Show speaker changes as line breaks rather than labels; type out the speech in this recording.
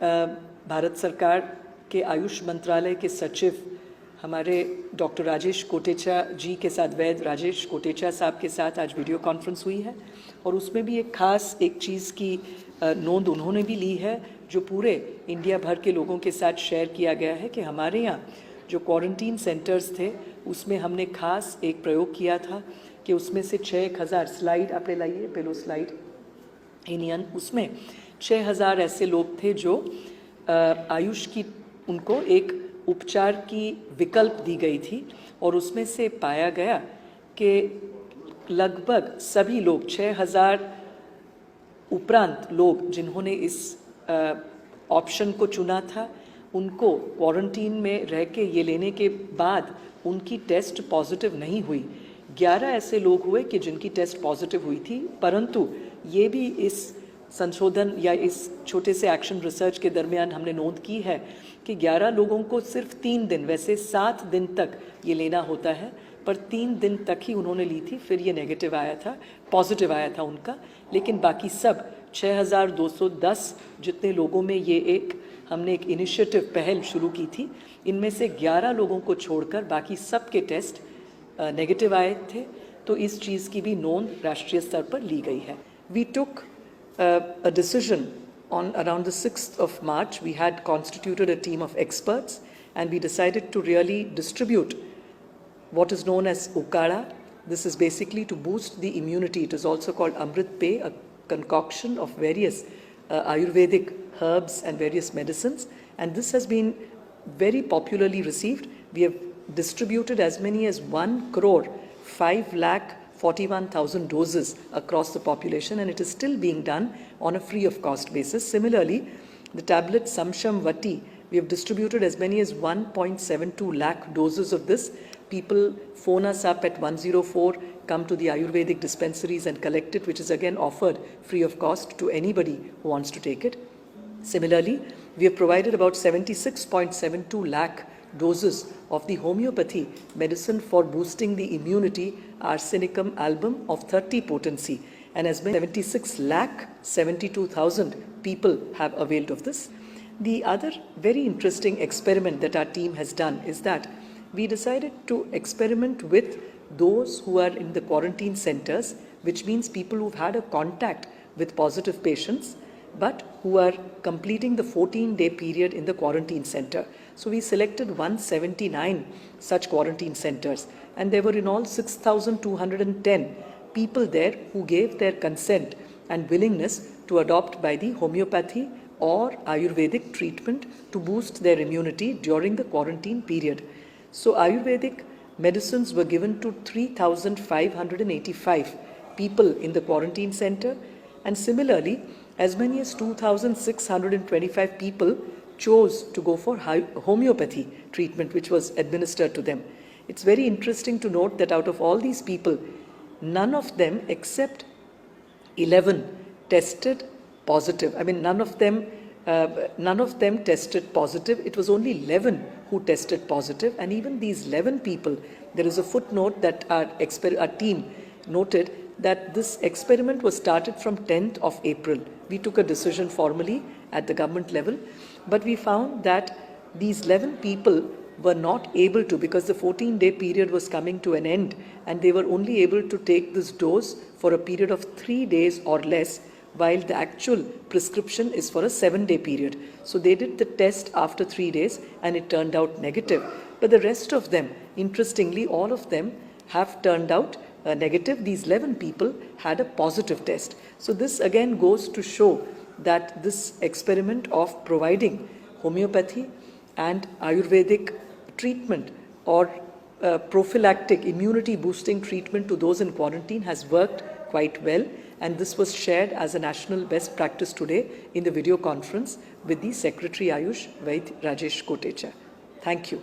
भारत सरकार के आयुष मंत्रालय के सचिव हमारे डॉक्टर राजेश कोटेचा जी के साथ, वैद्य राजेश कोटेचा साहब के साथ आज वीडियो कॉन्फ्रेंस हुई है और उसमें भी एक चीज़ की नोंद उन्होंने भी ली है जो पूरे इंडिया भर के लोगों के साथ शेयर किया गया है कि हमारे यहाँ जो क्वारंटीन सेंटर्स थे उसमें हमने खास एक प्रयोग किया था कि उसमें से 6,000 स्लाइड आप ले लाइए, पहलो स्लाइड इंडियन, उसमें 6,000 ऐसे लोग थे जो आयुष की उनको एक उपचार की विकल्प दी गई थी और उसमें से पाया गया कि लगभग सभी लोग 6,000 उपरांत लोग जिन्होंने इस ऑप्शन को चुना था उनको क्वारंटीन में रह के ये लेने के बाद उनकी टेस्ट पॉजिटिव नहीं हुई। 11 ऐसे लोग हुए कि जिनकी टेस्ट पॉजिटिव हुई थी, परंतु ये भी इस संशोधन या इस छोटे से एक्शन रिसर्च के दरमियान हमने नोट की है कि 11 लोगों को सिर्फ 3 दिन, वैसे 7 दिन तक ये लेना होता है, पर 3 दिन तक ही उन्होंने ली थी, फिर ये नेगेटिव आया था, पॉजिटिव आया था उनका। लेकिन बाकी सब 6,210 जितने लोगों में हमने एक इनिशिएटिव पहल शुरू की थी, इनमें से 11 लोगों को छोड़कर बाकी सब के टेस्ट नेगेटिव आए थे। तो इस चीज़ की भी नोंद राष्ट्रीय स्तर पर ली गई है। We took a decision on around the 6th of March. We had constituted a team of experts and we decided to really distribute what is known as Ukada. This is basically to boost the immunity. It is also called Amrit Pay, a concoction of various Ayurvedic herbs and various medicines, and this has been very popularly received. We have distributed as many as 1,05,41,000 doses across the population, and it is still being done on a free of cost basis. Similarly, the tablet Samsham Vati, we have distributed as many as 1.72 lakh doses of this. People phone us up at 104, come to the Ayurvedic dispensaries and collect it, which is again offered free of cost to anybody who wants to take it. Similarly, we have provided about 76.72 lakh doses of the homeopathy medicine for boosting the immunity, arsenicum album of 30 potency, and as many 76,72,000 people have availed of this. The other very interesting experiment that our team has done is that we decided to experiment with those who are in the quarantine centers, which means people who've had a contact with positive patients but who are completing the 14-day period in the quarantine center. So we selected 179 such quarantine centers, and there were in all 6,210 people there who gave their consent and willingness to adopt by the homeopathy or Ayurvedic treatment to boost their immunity during the quarantine period. So Ayurvedic medicines were given to 3,585 people in the quarantine center, and similarly as many as 2,625 people chose to go for homeopathy treatment, which was administered to them. It's very interesting to note that out of all these people, none of them except 11 tested positive. I mean, none of them tested positive. It was only 11 who tested positive, and even these 11 people, there is a footnote that our team noted that this experiment was started from 10th of April. We took a decision formally at the government level, but we found that these 11 people were not able to, because the 14-day period was coming to an end, and they were only able to take this dose for a period of 3 days or less, while the actual prescription is for a 7-day period. So they did the test after 3 days and it turned out negative. But the rest of them, interestingly, all of them have turned out negative. These 11 people had a positive test. So this again goes to show that this experiment of providing homeopathy and Ayurvedic treatment or prophylactic immunity boosting treatment to those in quarantine has worked quite well, and this was shared as a national best practice today in the video conference with the Secretary Ayush, Vaidya Rajesh Kotecha. Thank you.